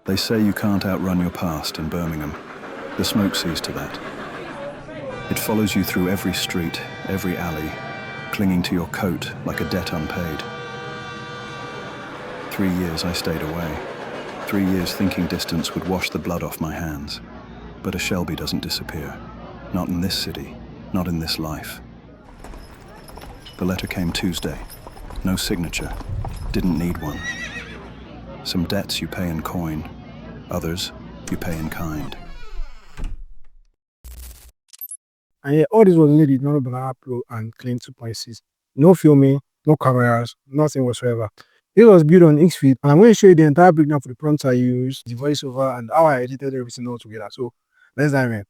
They say you can't outrun your past in Birmingham. The smoke sees to that. It follows you through every street, every alley, clinging to your coat like a debt unpaid. 3 years I stayed away. 3 years thinking distance would wash the blood off my hands. But a Shelby doesn't disappear. Not in this city, not in this life. The letter came Tuesday. No signature. Didn't need one. Some debts you pay in coin. Others you pay in kind. And yeah, all this was needed, Nano Banana Pro and Kling 2.6. No filming, no cameras, nothing whatsoever. This was built on Xfeed, and I'm going to show you the entire breakdown for the prompts I used, the voiceover, and how I edited everything all together. So let's dive in.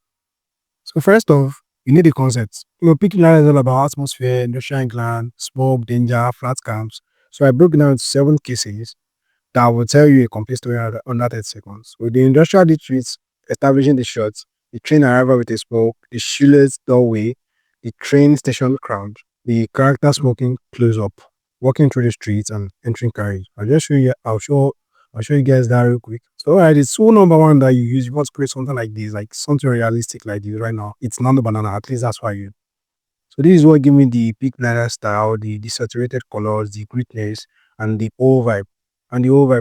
So first off, you need a concept. Peaky Blinders is all about atmosphere, industrial gland, smoke, danger, flat camps. So I broke it down into 7 cases that will tell you a complete story under 30 seconds. With the industrial districts establishing the shots, the train arrival with a smoke, the shoeless doorway, the train station crowd, the character smoking close up, walking through the streets and entering carriage. I'll show you guys that real quick. So alright, it's tool number 1 that you use. You want to create something like this, like something realistic like this right now. It's Nano Banana, at least that's why you. So this is what gave me the Peaky Blinders-style, the saturated colors, the gritness, and the whole vibe.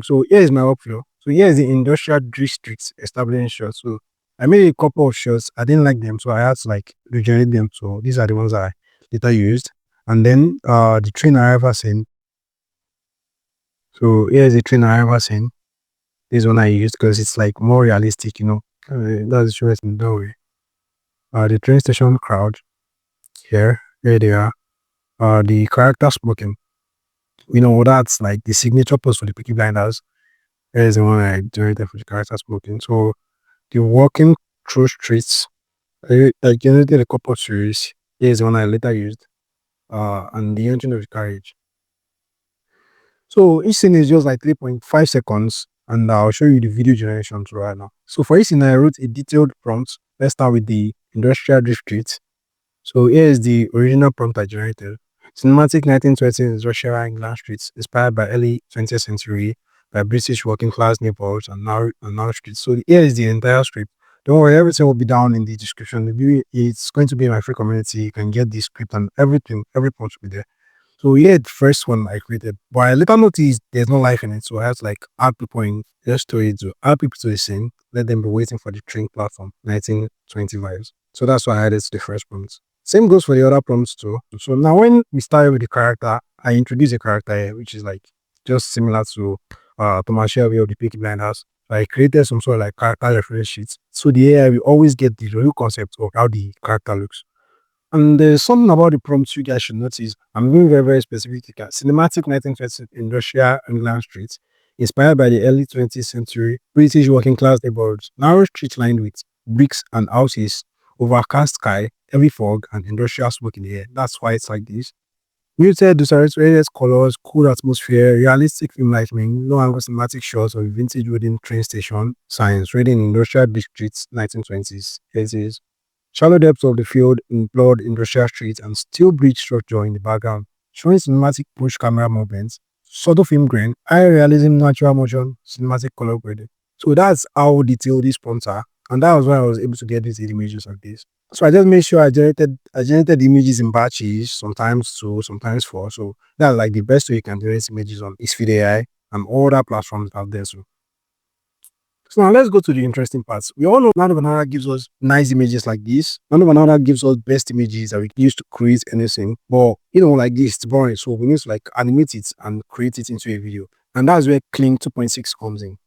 So here is my workflow. So here is the industrial districts establishing shots. So I made a couple of shots. I didn't like them, so I had to like regenerate them. So these are the ones I later used. And then the train arrival scene. So here is the train arrival scene. This one I used because it's like more realistic, you know. That's the showers in the doorway. The train station crowd. Here they are. The character smoking. You know, that's like the signature pose for the Peaky Blinders. Here's the one I generated for the character smoking. So the walking through streets, I generated a couple of series. Here's the one I later used. And the engine of the carriage. So each scene is just like 3.5 seconds, and I'll show you the video generation right now. So for each scene, I wrote a detailed prompt. Let's start with the industrial district. So here is the original prompt I generated. Cinematic 1920s Russia England streets, inspired by early 20th century by British working class neighborhoods and now streets. So here is the entire script. Don't worry, everything will be down in the description. It's going to be in my free community. You can get the script and everything, every prompt will be there. So yeah, the first one I created, but I later noticed there's no life in it. So I had to like add people in their story to add people to the scene, let them be waiting for the train platform, 1920 vibes. So that's why I added to the first prompt. Same goes for the other prompts too. So now when we started with the character, I introduced a character here, which is like just similar to Thomas Shelby of the Peaky Blinders. So I created some sort of like character reference sheets. So the AI will always get the real concept of how the character looks. And there's something about the prompts you guys should notice. I'm being very, very specific. Cinematic 1920s industrial England streets, inspired by the early 20th century British working class neighborhoods. Narrow street lined with bricks and houses, overcast sky, heavy fog, and industrial smoke in the air. That's why it's like this. Muted, desaturated colors, cool atmosphere, realistic film lighting, no angle cinematic shots of vintage wooden train station signs reading industrial districts 1920s. Here it is. Shallow depths of the field in broad industrial streets and steel bridge structure in the background, showing cinematic push camera movements, subtle film grain, high realism, natural motion, cinematic color grading. So that's how detailed these prompts are, and that was why I was able to get these images like this. So I just made sure I generated the images in batches, sometimes 2, sometimes 4. So that's like the best way you can generate images on Xfeed AI and all other platforms out there. So now let's go to the interesting parts. We all know Nano Banana gives us nice images like this. Nano Banana gives us best images that we can use to create anything. But you know, like this, it's boring. So we need to like animate it and create it into a video. And that's where Kling 2.6 comes in.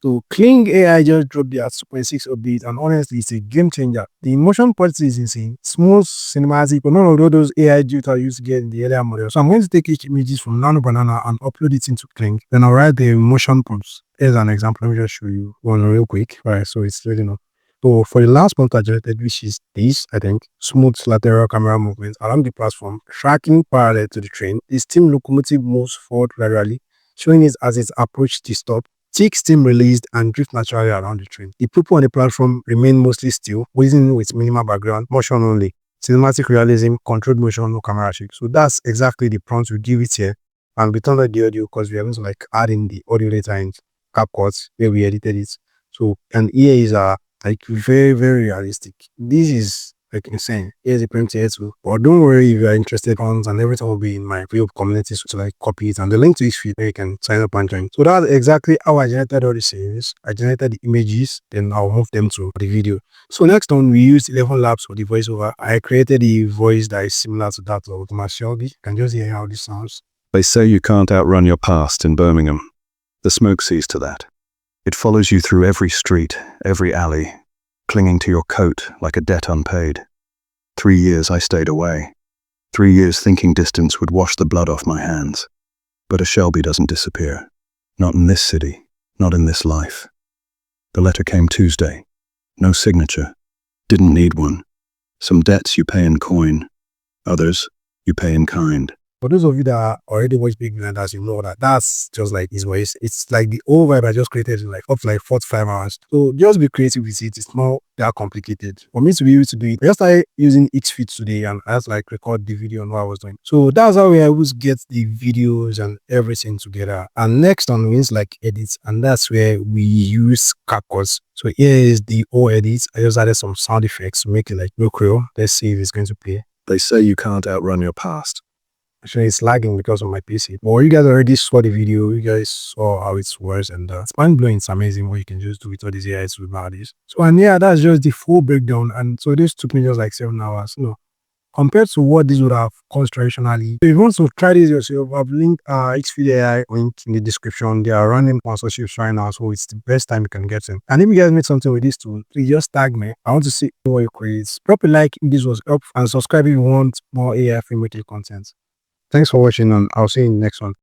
So Kling AI just dropped their 2.6 update, and honestly, it's a game changer. The motion quality is insane, smooth, cinematic, but none of those AI dudes I used to get in the earlier model. So I'm going to take each images from Nano Banana and upload it into Kling. Then I'll write the motion prompts. Here's an example. Let me just show you one real quick. All right, so it's ready now. So for the last prompt I generated, which is this, I think, smooth lateral camera movement along the platform, tracking parallel to the train. The steam locomotive moves forward gradually, showing it as it approaches the stop. Thick steam released and drift naturally around the train. The people on the platform remain mostly still, waiting with minimal background, motion only. Cinematic realism, controlled motion, no camera shake. So that's exactly the prompt we give it here. And we turn on the audio because we are going to like add in the audio later in. CapCut where we edited it. So, and here is like very, very realistic. This is like insane. Here's a primitive tool. But don't worry if you are interested, funds and everything will be in my video communities to like copy it, and the link to this feed where you can sign up and join. So that's exactly how I generated all the series. I generated the images, then I'll move them to the video. So next on, we used ElevenLabs for the voiceover. I created a voice that is similar to that of my Shelby. You can just hear how this sounds. They say you can't outrun your past in Birmingham. The smoke sees to that. It follows you through every street, every alley, clinging to your coat like a debt unpaid. 3 years I stayed away. 3 years thinking distance would wash the blood off my hands. But a Shelby doesn't disappear. Not in this city, not in this life. The letter came Tuesday. No signature. Didn't need one. Some debts you pay in coin. Others you pay in kind. For those of you that are already watch Peaky Blinders, you know that that's just like his voice. It's like the whole vibe I just created in like up to like 45 hours. So just be creative with it. It's not that complicated. For me to be able to do it, I just started using Xfeed today and I just like record the video on what I was doing. So that's how I always get the videos and everything together. And next on means like edits, and that's where we use CapCut. So here is the whole edits. I just added some sound effects to make it like look real. Let's see if it's going to play. They say you can't outrun your past. Actually, it's lagging because of my PC. But you guys already saw the video. You guys saw how it works, and it's mind-blowing. It's amazing what you can just do with all these AI tools nowadays. So, and yeah, that's just the full breakdown. And so this took me just like 7 hours. No, compared to what this would have cost traditionally. So if you want to try this yourself, I've linked Xfeed AI link in the description. They are running sponsorships right now, so it's the best time you can get them. And if you guys made something with this tool, please just tag me. I want to see what you create. Drop a like if this was up, and subscribe if you want more AI filmmaking content. Thanks for watching, and I'll see you in the next one.